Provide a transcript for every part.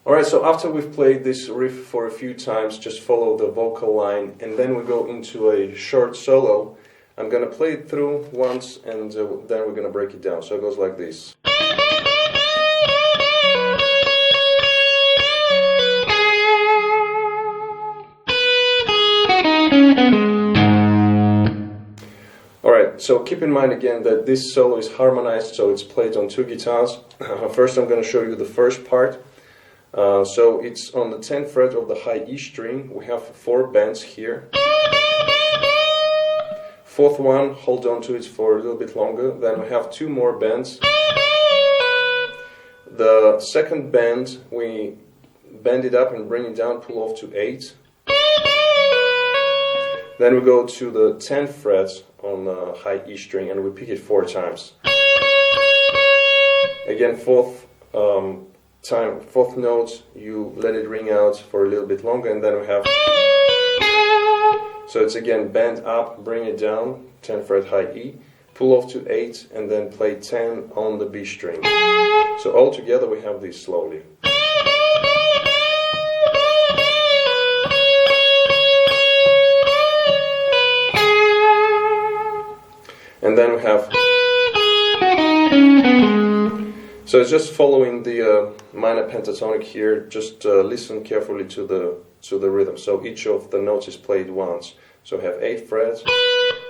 Alright, so after we've played this riff for a few times, just follow the vocal line and then we go into a short solo. I'm gonna play it through once and then we're gonna break it down. So it goes like this. Alright, so keep in mind again that this solo is harmonized, so it's played on two guitars. First I'm going to show you the first part. So it's on the 10th fret of the high E string. We have 4 bends here. Fourth one, hold on to it for a little bit longer. Then we have 2 more bends. The second bend, we bend it up and bring it down, pull off to 8. Then we go to the 10th fret on the high E string and we pick it 4 times. Again, fourth note, you let it ring out for a little bit longer, and then we have, so it's again bend up, bring it down, 10th fret high E, pull off to 8, and then play 10 on the B string. So all together we have these slowly. And then we have, so it's just following the minor pentatonic here. Just listen carefully to the rhythm. So each of the notes is played once. So we have 8 frets,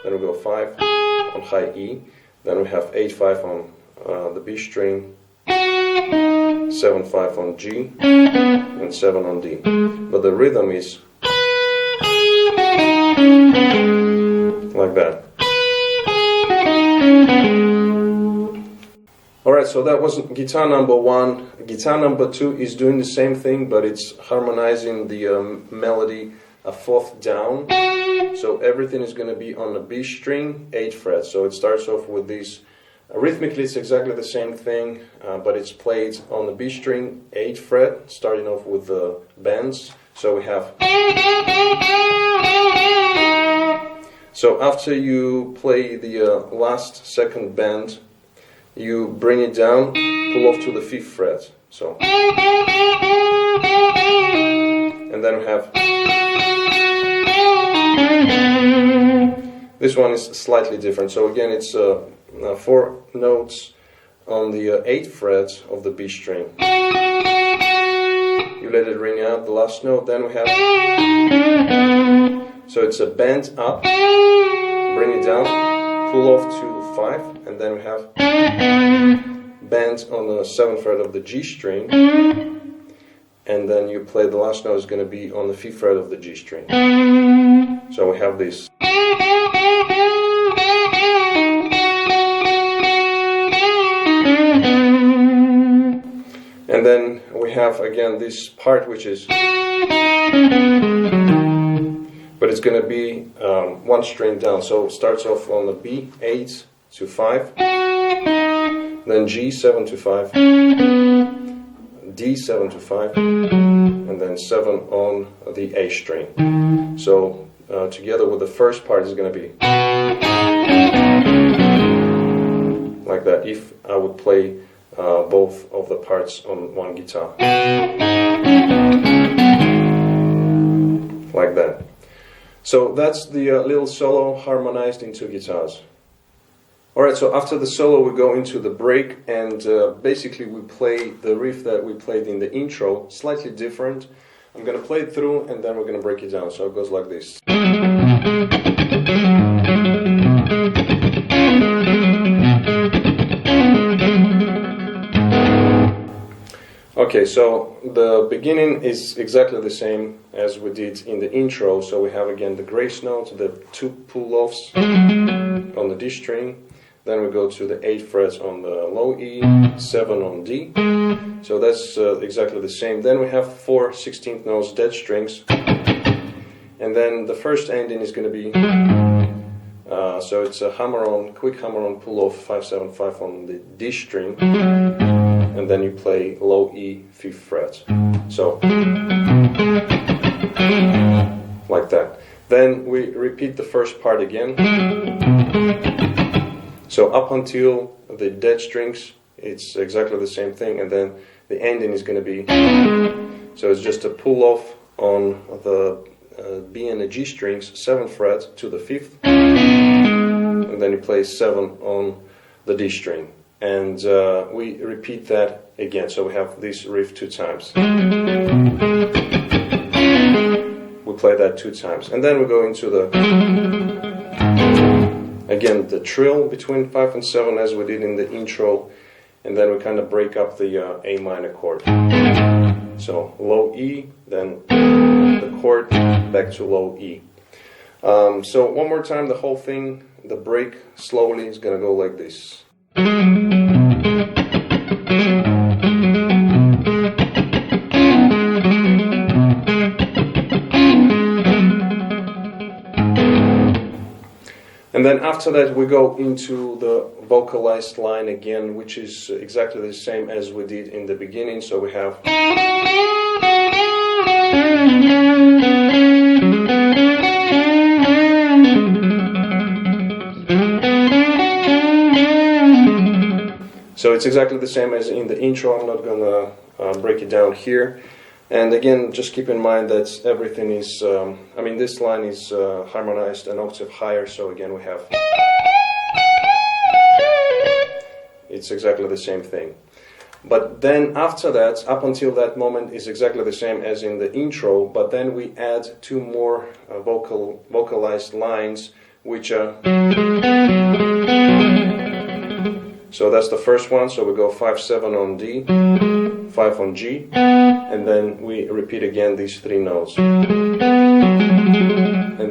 then we go 5 on high E, then we have 8-5 on the B string, 7-5 on G, and 7 on D. But the rhythm is like that. Alright, so that was guitar number 1. Guitar number 2 is doing the same thing, but it's harmonizing the melody a 4th down. So everything is going to be on the B string, 8 frets. So it starts off with these. Rhythmically it's exactly the same thing, but it's played on the B string, 8 fret, starting off with the bends. So we have. So after you play the last second bend, you bring it down, pull off to the 5th fret. So, and then we have. This one is slightly different. So again, it's 4 notes on the 8th fret of the B string. You let it ring out, the last note. Then we have. So it's a bend up, bring it down, pull off to 5, and then we have bend on the 7th fret of the G string, and then you play the last note is going to be on the 5th fret of the G string. So we have this. And then we have again this part which is, but it's going to be 1 string down. So it starts off on the B, 8 to 5, then G, 7 to 5, D, 7 to 5, and then 7 on the A string. So together with the first part is going to be like that, if I would play both of the parts on one guitar. Like that. So that's the little solo harmonized in 2 guitars. Alright, so after the solo we go into the break, and basically we play the riff that we played in the intro, slightly different. I'm going to play it through and then we're going to break it down. So it goes like this. Okay, so the beginning is exactly the same as we did in the intro. So we have again the grace note, the 2 pull-offs on the D string. Then we go to the 8 frets on the low E, 7 on D. So that's exactly the same. Then we have 4 16th notes, dead strings. And then the first ending is going to be, so it's a hammer-on, quick hammer-on pull-off, 5-7-5 on the D string. And then you play low E, 5th fret. So, like that. Then we repeat the first part again. So up until the dead strings, it's exactly the same thing, and then the ending is going to be. So it's just a pull off on the B and the G strings, 7th fret to the 5th, and then you play 7 on the D string. And we repeat that again, so we have this riff 2 times. We play that 2 times, and then we go into the, again, the trill between 5 and 7 as we did in the intro, and then we kind of break up the A minor chord. So low E, then the chord, back to low E. So one more time, the whole thing, the break slowly is going to go like this. And then after that we go into the vocalized line again, which is exactly the same as we did in the beginning. So we have, so it's exactly the same as in the intro. I'm not gonna break it down here. And again, just keep in mind that everything is, this line is harmonized an octave higher, so again we have, it's exactly the same thing. But then after that, up until that moment is exactly the same as in the intro, but then we add 2 more vocalized lines, which are, so that's the first one, so we go 5-7 on D, 5 on G, and then we repeat again these 3 notes. And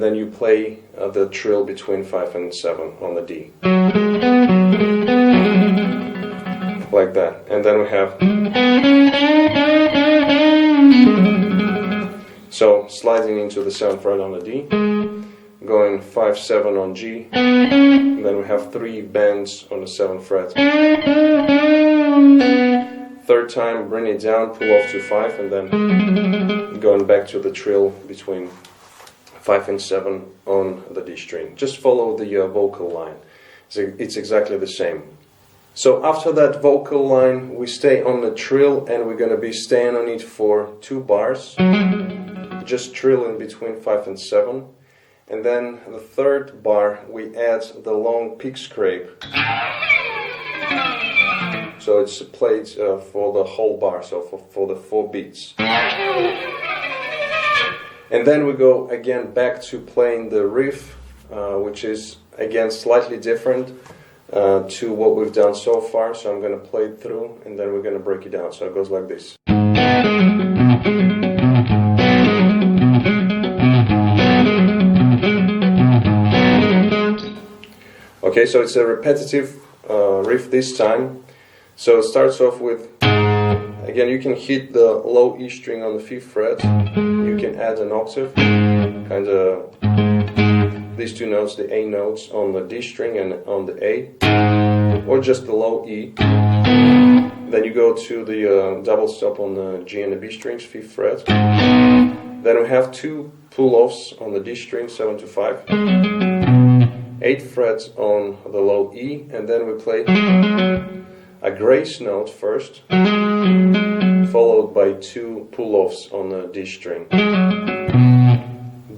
then you play the trill between 5 and 7 on the D. Like that. And then we have, so sliding into the 7th fret on the D, going 5-7 on G, and then we have 3 bends on the 7th fret. 3rd time, bring it down, pull off to 5, and then going back to the trill between 5 and 7 on the D string. Just follow the vocal line. It's exactly the same. So after that vocal line, we stay on the trill, and we're going to be staying on it for 2 bars. Just trill in between 5 and 7. And then the 3rd bar, we add the long pick scrape. So it's played for the whole bar, so for the 4 beats. And then we go again back to playing the riff, which is again slightly different to what we've done so far. So I'm going to play it through, and then we're going to break it down. So it goes like this. Okay, so it's a repetitive riff this time. So it starts off with, again, you can hit the low E string on the 5th fret. You can add an octave, kind of these 2 notes, the A notes on the D string and on the A, or just the low E. Then you go to the double stop on the G and the B strings, 5th fret. Then we have 2 pull-offs on the D string, 7 to 5. 8th fret on the low E, and then we play a grace note first, followed by 2 pull-offs on the D string.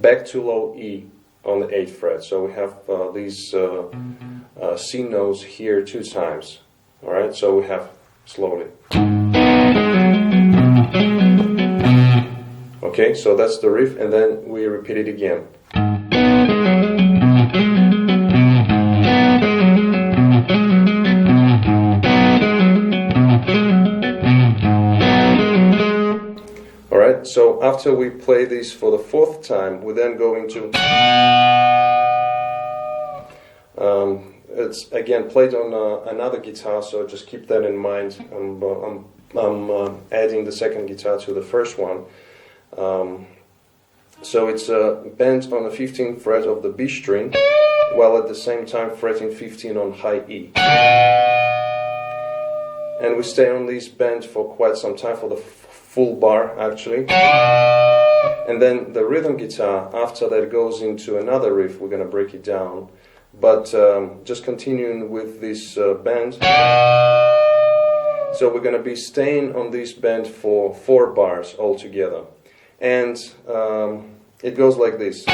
Back to low E on the 8th fret. So we have these C notes here 2 times. Alright, so we have slowly. Okay, so that's the riff, and then we repeat it again. Alright, so after we play this for the 4th time, we then go into, it's again played on another guitar, so just keep that in mind. I'm adding the 2nd guitar to the 1st one. So it's bent on the 15th fret of the B string, while at the same time fretting 15 on high E. And we stay on this bend for quite some time, for the full bar actually. And then the rhythm guitar, after that, goes into another riff. We're going to break it down, but just continuing with this bend. So we're going to be staying on this bend for 4 bars altogether. And it goes like this.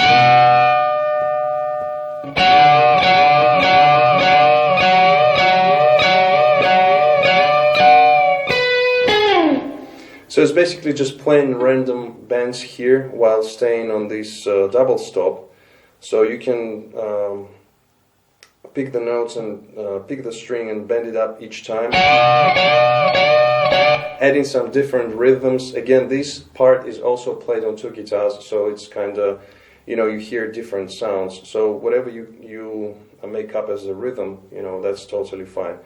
So it's basically just playing random bends here while staying on this double stop. So you can pick the notes and pick the string and bend it up each time. Adding some different rhythms. Again, this part is also played on 2 guitars, so it's kind of, you know, you hear different sounds. So whatever you make up as a rhythm, you know, that's totally fine.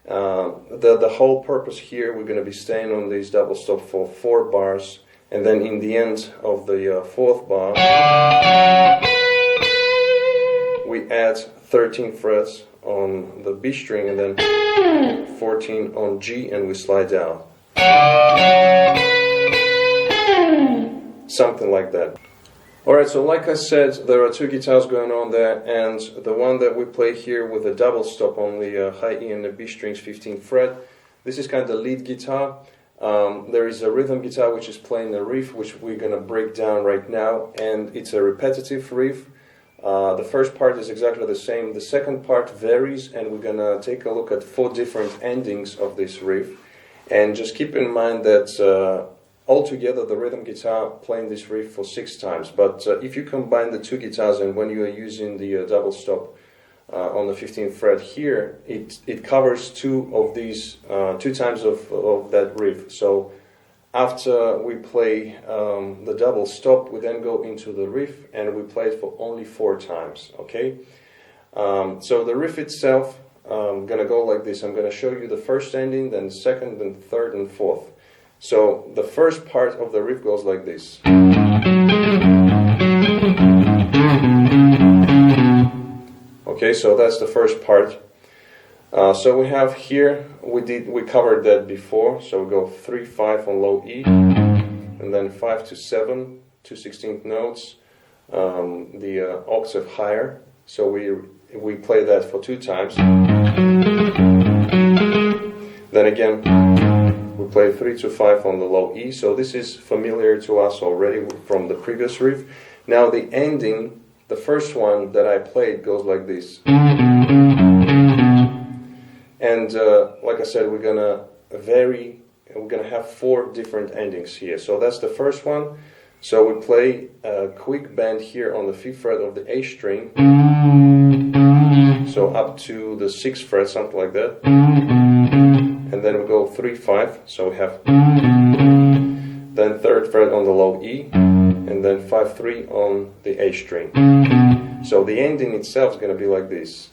The whole purpose here, we're going to be staying on this double stop for 4 bars, and then in the end of the 4th bar we add 13 frets on the B string and then 14 on G, and we slide down. Something like that. Alright, so like I said, there are 2 guitars going on there, and the one that we play here with a double stop on the high E and the B strings, 15th fret, this is kind of the lead guitar. There is a rhythm guitar which is playing a riff, which we're going to break down right now, and it's a repetitive riff. The first part is exactly the same, the second part varies, and we're going to take a look at 4 different endings of this riff. And just keep in mind that altogether the rhythm guitar playing this riff for 6 times, but if you combine the 2 guitars and when you are using the double stop on the 15th fret here, it covers 2 of these, 2 times of that riff. So after we play the double stop, we then go into the riff and we play it for only 4 times, okay? So the riff itself, I'm going to go like this. I'm going to show you the first ending, then second, then third, and fourth. So the first part of the riff goes like this. Okay, so that's the first part. So we have here, we covered that before, so we go 3-5 on low E, and then 5 to 7, 2 16th notes, the octave higher. So we play that for 2 times. Then again, we play 3 to 5 on the low E, so this is familiar to us already from the previous riff. Now the ending, the first one that I played goes like this. And like I said, we're gonna vary, we're gonna have 4 different endings here. So that's the first one. So we play a quick bend here on the 5th fret of the A string. So up to the 6th fret, something like that. And then we go 3-5, so we have then 3rd fret on the low E, and then 5-3 on the A string. So the ending itself is going to be like this.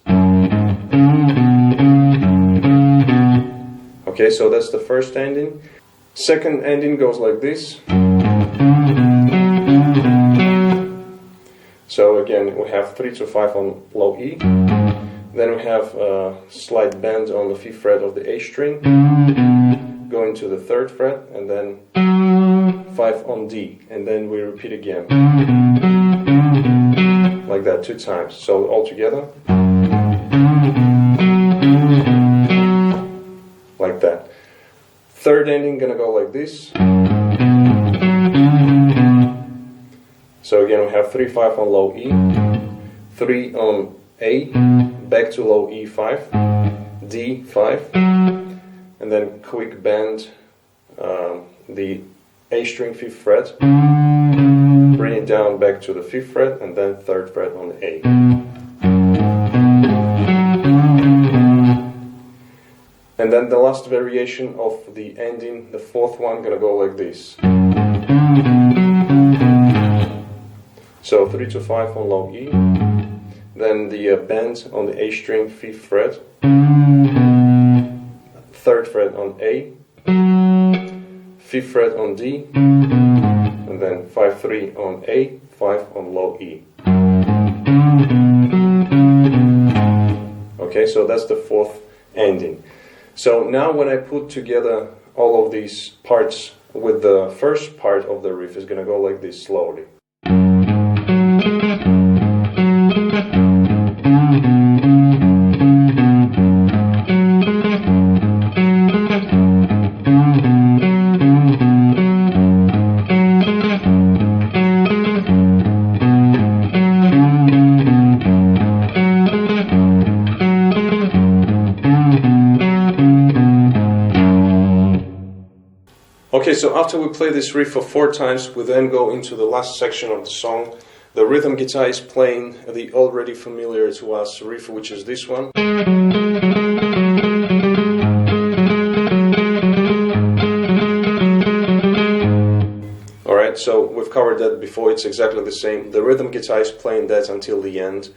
Okay, so that's the first ending. Second ending goes like this. So again, we have 3 to 5 on low E. Then we have a slight bend on the 5th fret of the A string, going to the 3rd fret, and then 5 on D, and then we repeat again, like that 2 times. So all together, like that. Third ending gonna go like this. So again, we have 3-5 on low E, 3 on A, back to low E5, D5, and then quick bend the A string 5th fret, bring it down back to the 5th fret, and then 3rd fret on the A. And then the last variation of the ending, the 4th one, gonna go like this. So 3 to 5 on low E, then the bend on the A string 5th fret, 3rd fret on A, 5th fret on D, and then 5-3 on A, 5 on low E. Okay, so that's the 4th ending. So now when I put together all of these parts with the first part of the riff, is going to go like this slowly. Okay, so after we play this riff for 4 times, we then go into the last section of the song. The rhythm guitar is playing the already familiar to us riff, which is this one. Alright, so we've covered that before, it's exactly the same. The rhythm guitar is playing that until the end.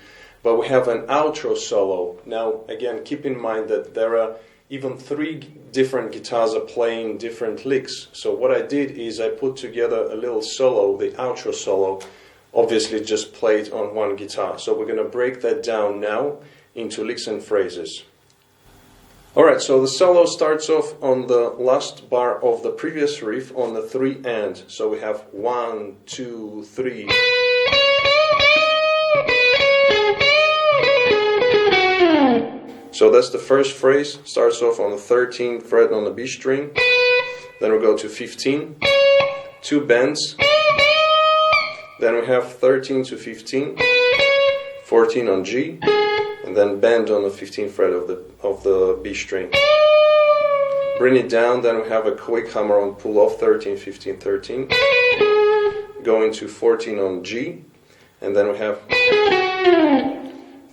But we have an outro solo. Now, again, keep in mind that there are even 3 different guitars are playing different licks. So what I did is I put together a little solo, the outro solo, obviously just played on one guitar. So we're going to break that down now into licks and phrases. Alright, so the solo starts off on the last bar of the previous riff on the 3 and. So we have 1, 2, 3. So that's the first phrase, starts off on the 13th fret on the B string, then we go to 15, 2 bends, then we have 13 to 15, 14 on G, and then bend on the 15th fret of the B string. Bring it down, then we have a quick hammer on pull off, 13, 15, 13, going to 14 on G, and then we have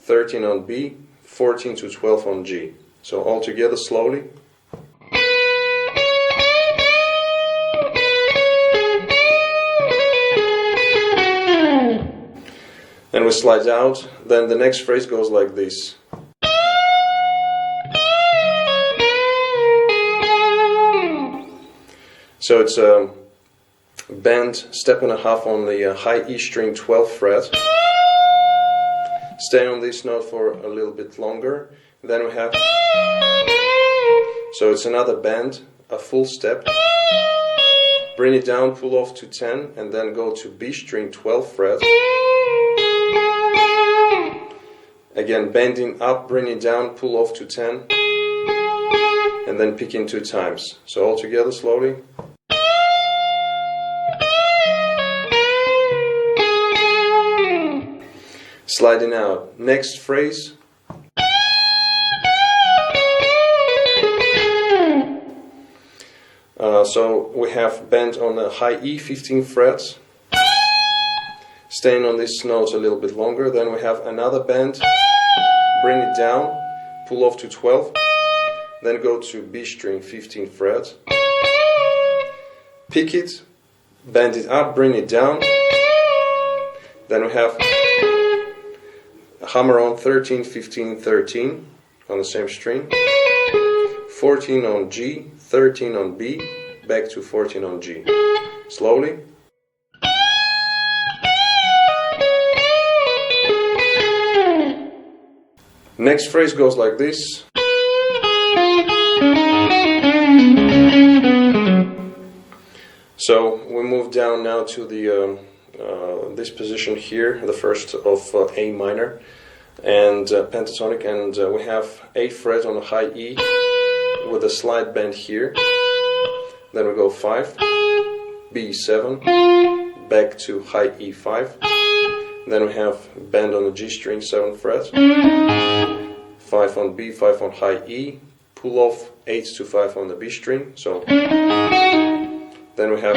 13 on B, 14 to 12 on G. So all together slowly. Then we slide out. Then the next phrase goes like this. So it's a bend, step and a half on the high E string 12th fret. Stay on this note for a little bit longer. Then we have, so it's another bend, a full step. Bring it down, pull off to 10, and then go to B string 12th fret. Again, bending up, bring it down, pull off to 10, and then picking 2 times. So all together slowly. Sliding out. Next phrase. So we have bend on the high E, 15 frets. Staying on this note a little bit longer. Then we have another bend. Bring it down. Pull off to 12. Then go to B string, 15 frets. Pick it. Bend it up. Bring it down. Then we have hammer on 13, 15, 13 on the same string, 14 on G, 13 on B, back to 14 on G. Slowly. Next phrase goes like this. So we move down now to the this position here, the first of A minor and pentatonic, and we have 8th fret on the high E with a slight bend here. Then we go 5, B7, back to high E5. Then we have bend on the G string, 7th fret, 5 on B, 5 on high E, pull off 8 to 5 on the B string. So then we have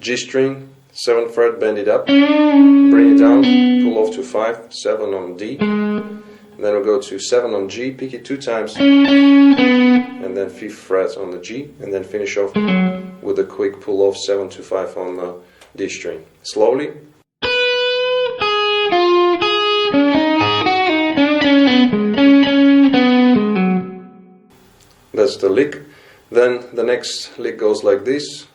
G string, 7th fret, bend it up, bring it down, pull off to 5, 7 on D, then we'll go to 7 on G, pick it 2 times, and then 5th fret on the G, and then finish off with a quick pull off 7 to 5 on the D string. Slowly. That's the lick. Then the next lick goes like this.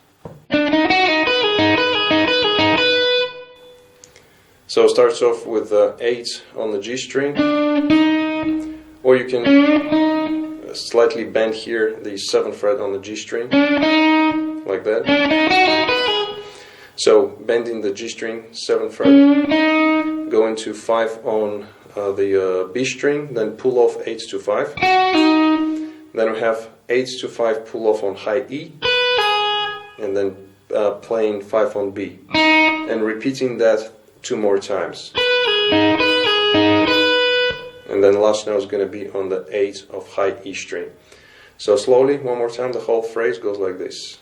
So it starts off with 8 on the G string, or you can slightly bend here the 7th fret on the G string, like that. So bending the G string, 7th fret, go into 5 on the B string, then pull off 8 to 5. Then we have 8 to 5 pull off on high E, and then playing 5 on B, and repeating that 2 more times. And then the last note is going to be on the 8 of high E string. So slowly, one more time, the whole phrase goes like this.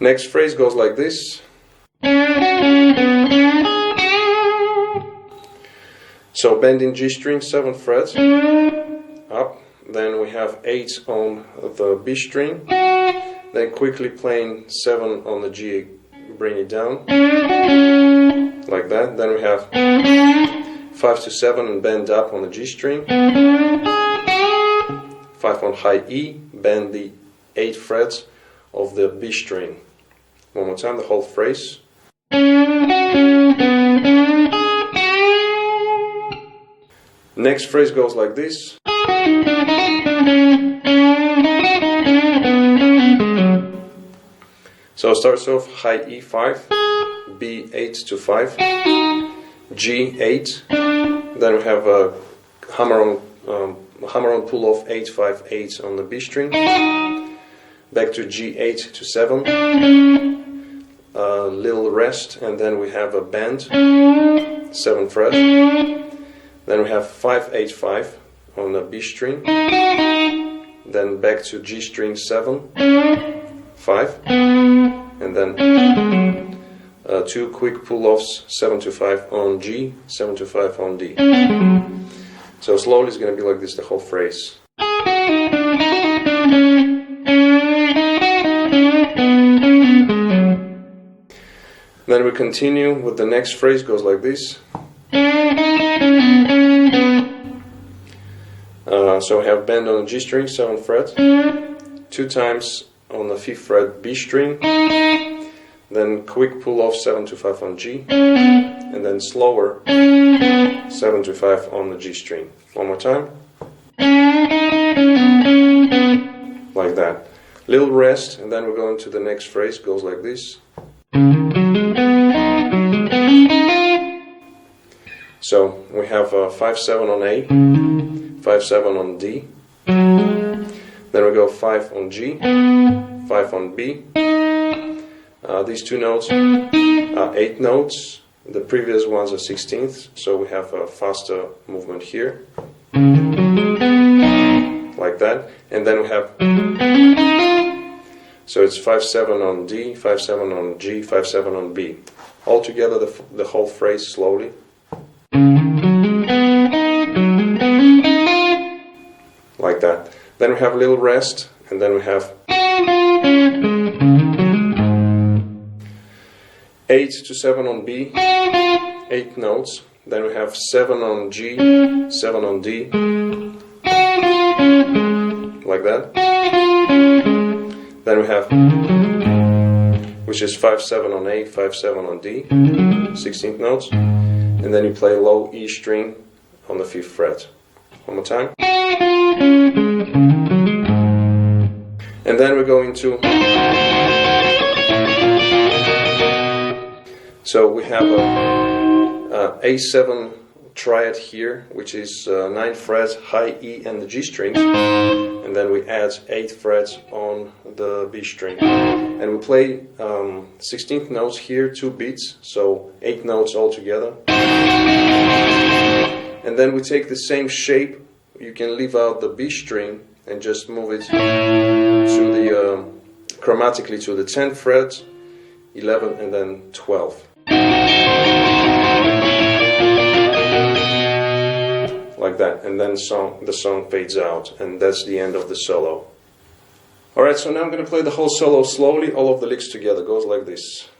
Next phrase goes like this. So bending G string, 7th fret, up, then we have 8 on the B string, then quickly playing 7 on the G, bring it down, like that. Then we have 5 to 7 and bend up on the G string, 5 on high E, bend the 8 frets of the B string. One more time, the whole phrase. Next phrase goes like this. So it starts off high E5, B8 to 5, G8, then we have a hammer on pull off 8-5-8 on the B string, back to G8 to 7, little rest, and then we have a bend, 7th fret, then we have 5-8-5 on the B string, then back to G string 7, 5, and then 2 quick pull-offs, 7 to 5 on G, 7 to 5 on D. So slowly it's going to be like this, the whole phrase. Then we continue with the next phrase, goes like this. So we have bend on the G string, 7th fret, 2 times on the 5th fret B string, then quick pull off 7 to 5 on G, and then slower 7 to 5 on the G string. One more time. Like that. Little rest, and then we're going to the next phrase, goes like this. So we have 5-7 on A, 5-7 on D, then we go 5 on G, 5 on B. These 2 notes are 8 notes, the previous ones are 16ths, so we have a faster movement here, like that, and then we have, so it's 5-7 on D, 5-7 on G, 5-7 on B. All together the whole phrase slowly. Like that. Then we have a little rest, and then we have 8 to 7 on B, 8 notes. Then we have 7 on G, 7 on D, like that. Then we have, which is 5-7 on A, 5-7 on D, 16th notes. And then you play low E string on the 5th fret. One more time. And then we're going to, so we have a A7 triad here, which is 9 frets, high E and the G strings, and then we add 8 frets on the B string, and we play 16th notes here, 2 beats, so 8 notes all together, and then we take the same shape. You can leave out the B string and just move it to the chromatically to the 10th fret, 11, and then 12. Like that, and then the song fades out, and that's the end of the solo. Alright, so now I'm going to play the whole solo slowly, all of the licks together. Goes like this.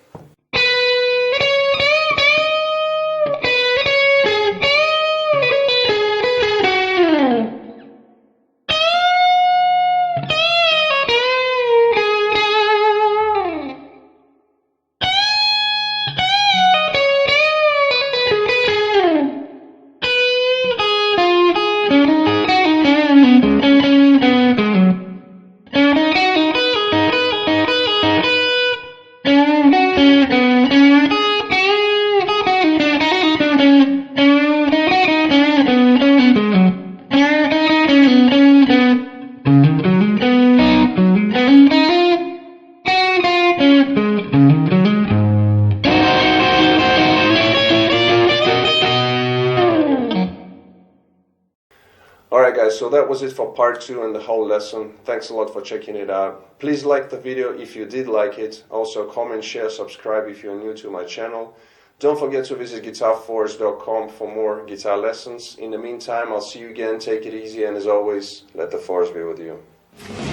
guys, so that was it for part 2 and the whole lesson. Thanks a lot for checking it out. Please like the video if you did like it. Also comment, share, subscribe if you're new to my channel. Don't forget to visit GuitarForce.com for more guitar lessons. In the meantime, I'll see you again. Take it easy, and as always, let the force be with you.